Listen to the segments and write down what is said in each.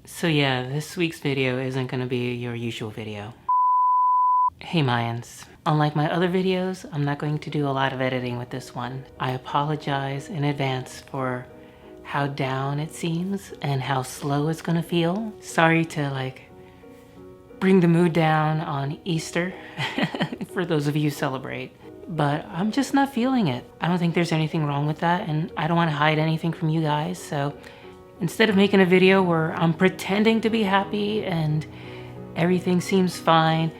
So yeah, this week's video isn't gonna be your usual video. Hey Mayans, unlike my other videos, I'm not going to do a lot of editing with this one. I apologize in advance for how down it seems and how slow it's gonna feel. Sorry to bring the mood down on Easter for those of you who celebrate. But I'm just not feeling it. I don't think there's anything wrong with that, and I don't want to hide anything from you guys, so instead of making a video where I'm pretending to be happy and everything seems fine,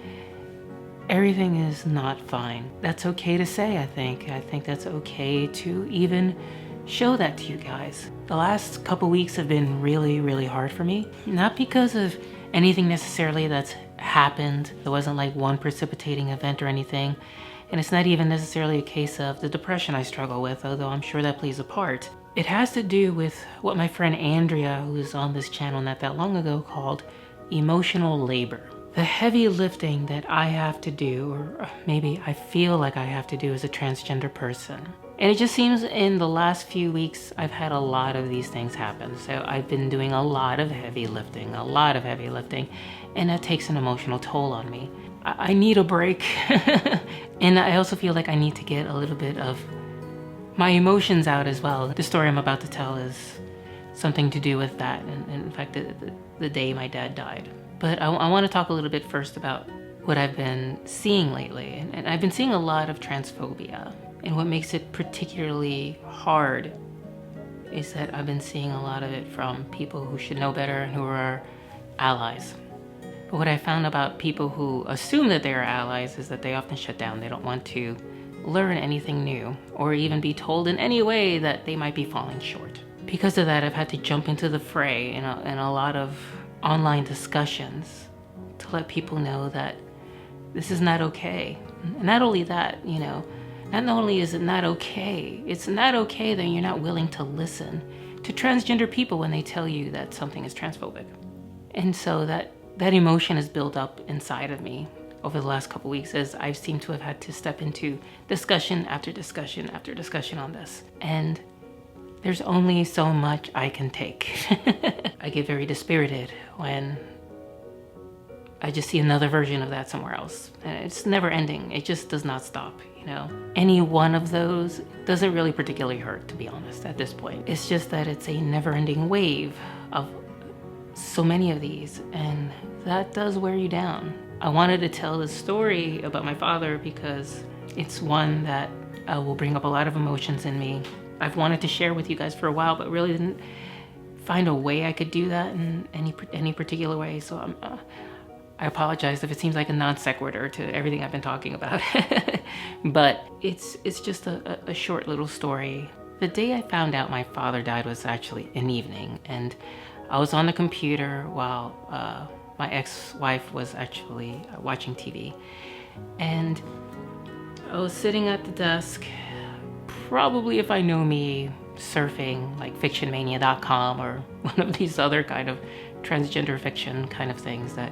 everything is not fine. That's okay to say, I think. I think that's okay to even show that to you guys. The last couple weeks have been really, really hard for me. Not because of anything necessarily that's happened. There wasn't like one precipitating event or anything. And it's not even necessarily a case of the depression I struggle with, although I'm sure that plays a part. It has to do with what my friend Andrea, who's on this channel not that long ago, called emotional labor. The heavy lifting that I have to do, or maybe I feel like I have to do as a transgender person. And it just seems in the last few weeks, I've had a lot of these things happen. So I've been doing a lot of heavy lifting, and that takes an emotional toll on me. I need a break. And I also feel like I need to get a little bit of my emotions out as well. The story I'm about to tell is something to do with that, and in fact, the day my dad died. But I want to talk a little bit first about what I've been seeing lately. And I've been seeing a lot of transphobia. And what makes it particularly hard is that I've been seeing a lot of it from people who should know better and who are allies. But what I found about people who assume that they are allies is that they often shut down. They don't want to learn anything new or even be told in any way that they might be falling short. Because of that, I've had to jump into the fray in a lot of online discussions to let people know that this is not okay. And not only that, not only is it not okay, it's not okay that you're not willing to listen to transgender people when they tell you that something is transphobic. And so that emotion is built up inside of me over the last couple weeks as I seem to have had to step into discussion after discussion after discussion on this. And there's only so much I can take. I get very dispirited when I just see another version of that somewhere else. And it's never ending. It just does not stop, Any one of those doesn't really particularly hurt, to be honest, at this point. It's just that it's a never-ending wave of so many of these, and that does wear you down. I wanted to tell this story about my father because it's one that will bring up a lot of emotions in me. I've wanted to share with you guys for a while, but really didn't find a way I could do that in any particular way. So I apologize if it seems like a non sequitur to everything I've been talking about. But it's just a short little story. The day I found out my father died was actually an evening, and I was on the computer while my ex-wife was actually watching TV. And I was sitting at the desk, probably, if I know me, surfing like fictionmania.com or one of these other kind of transgender fiction kind of things that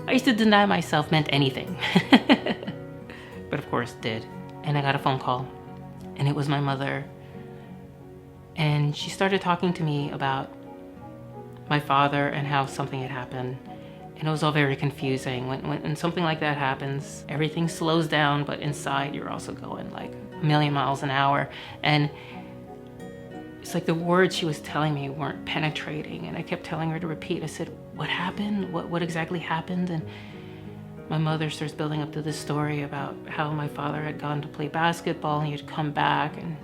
I used to deny myself meant anything. But of course did. And I got a phone call, and it was my mother. And she started talking to me about my father and how something had happened. And it was all very confusing. When something like that happens, everything slows down, but inside you're also going like a million miles an hour. And it's like the words she was telling me weren't penetrating. And I kept telling her to repeat. I said, what happened? What exactly happened? And my mother starts building up to this story about how my father had gone to play basketball and he had come back and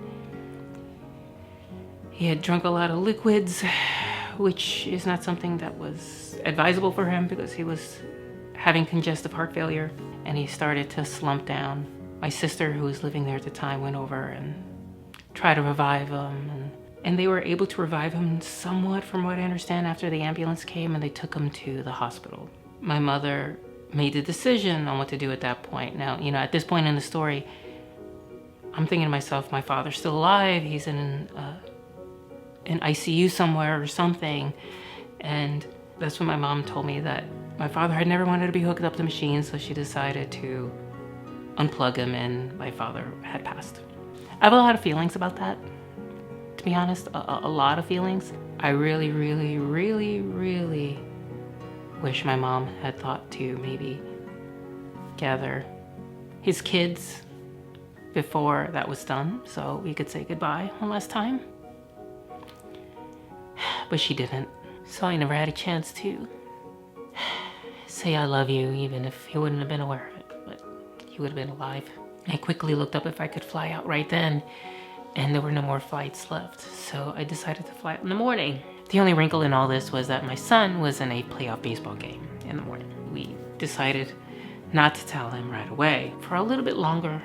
he had drunk a lot of liquids, which is not something that was advisable for him because he was having congestive heart failure, and he started to slump down. My sister, who was living there at the time, went over and tried to revive him, and they were able to revive him somewhat, from what I understand, after the ambulance came and they took him to the hospital. My mother made the decision on what to do at that point. Now, at this point in the story, I'm thinking to myself, my father's still alive, he's in an ICU somewhere or something. And that's when my mom told me that my father had never wanted to be hooked up to machines, so she decided to unplug him, and my father had passed. I have a lot of feelings about that, to be honest, a lot of feelings. I really, really, really, really wish my mom had thought to maybe gather his kids before that was done so we could say goodbye one last time. But she didn't. So I never had a chance to say I love you, even if he wouldn't have been aware of it, but he would have been alive. I quickly looked up if I could fly out right then, and there were no more flights left, so I decided to fly out in the morning. The only wrinkle in all this was that my son was in a playoff baseball game in the morning. We decided not to tell him right away for a little bit longer.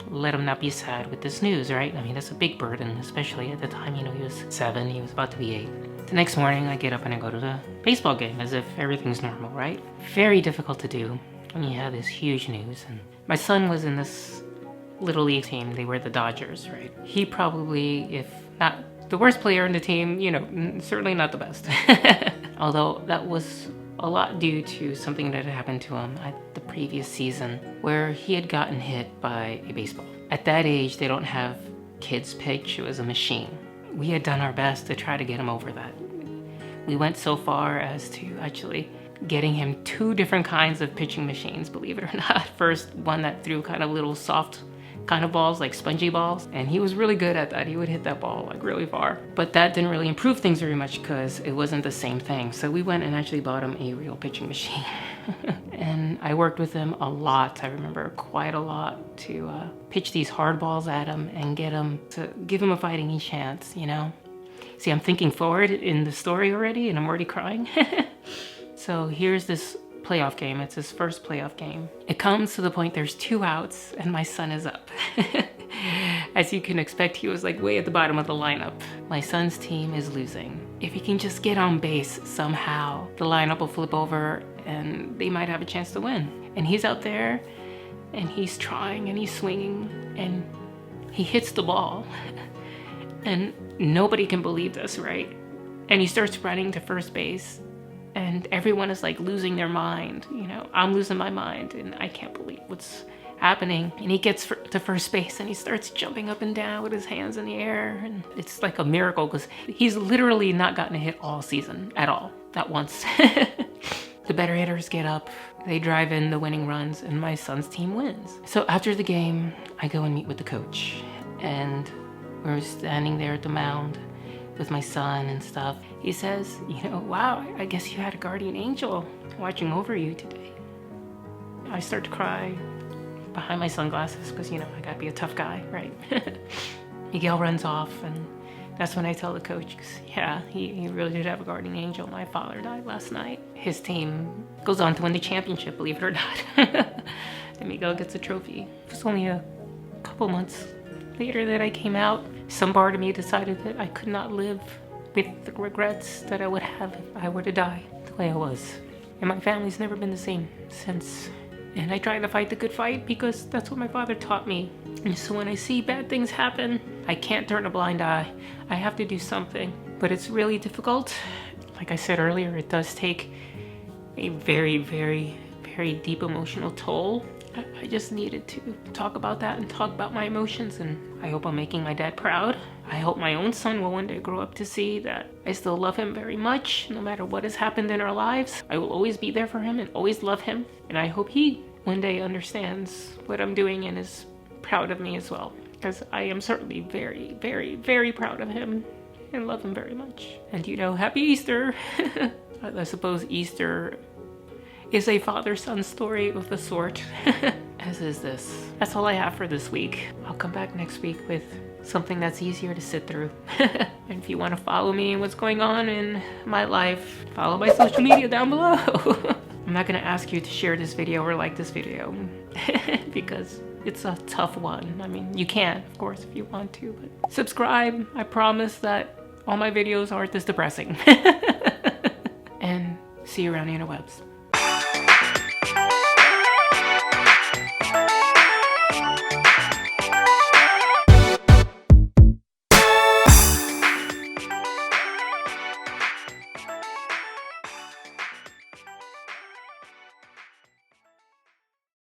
Let him not be sad with this news, right? I mean, that's a big burden, especially at the time, you know, he was 7, he was about to be 8. The next morning, I get up and I go to the baseball game as if everything's normal, right? Very difficult to do when you have this huge news. And my son was in this little league team. They were the Dodgers, right? He probably, if not the worst player in the team, you know, certainly not the best. Although that was a lot due to something that had happened to him at the previous season where he had gotten hit by a baseball. At that age, they don't have kids pitch. It was a machine. We had done our best to try to get him over that. We went so far as to actually getting him 2 different kinds of pitching machines, believe it or not. First, one that threw kind of little soft kind of balls, like spongy balls, and he was really good at that. He would hit that ball like really far. But that didn't really improve things very much because it wasn't the same thing. So we went and actually bought him a real pitching machine. And I worked with him a lot. I remember quite a lot to pitch these hard balls at him and get him to give him a fighting chance, you know? See, I'm thinking forward in the story already and I'm already crying. So here's this playoff game. It's his first playoff game. It comes to the point there's 2 outs and my son is up. As you can expect, he was like way at the bottom of the lineup. My son's team is losing. If he can just get on base somehow, the lineup will flip over and they might have a chance to win. And he's out there and he's trying and he's swinging and he hits the ball. And nobody can believe this, right? And he starts running to first base. And everyone is like losing their mind, you know, I'm losing my mind and I can't believe what's happening. And he gets to first base and he starts jumping up and down with his hands in the air. And it's like a miracle because he's literally not gotten a hit all season at all, not once. The better hitters get up, they drive in the winning runs and my son's team wins. So after the game, I go and meet with the coach and we're standing there at the mound with my son and stuff. He says, you know, wow, I guess you had a guardian angel watching over you today. I start to cry behind my sunglasses because, you know, I gotta be a tough guy, right? Miguel runs off and that's when I tell the coach, yeah, he really did have a guardian angel. My father died last night. His team goes on to win the championship, believe it or not. And Miguel gets a trophy. It was only a couple months later that I came out. Some part of me decided that I could not live with the regrets that I would have if I were to die the way I was. And my family's never been the same since. And I try to fight the good fight because that's what my father taught me. And so when I see bad things happen, I can't turn a blind eye. I have to do something. But it's really difficult. Like I said earlier, it does take a very, very, very deep emotional toll. I just needed to talk about that and talk about my emotions, and I hope I'm making my dad proud. I hope my own son will one day grow up to see that I still love him very much, no matter what has happened in our lives. I will always be there for him and always love him, and I hope he one day understands what I'm doing and is proud of me as well, because I am certainly very, very, very proud of him and love him very much. And you know, happy Easter! I suppose Easter is a father-son story of the sort, as is this. That's all I have for this week. I'll come back next week with something that's easier to sit through. And if you want to follow me and what's going on in my life, follow my social media down below. I'm not going to ask you to share this video or like this video because it's a tough one. I mean, you can, of course, if you want to, but subscribe. I promise that all my videos aren't this depressing. And see you around the interwebs.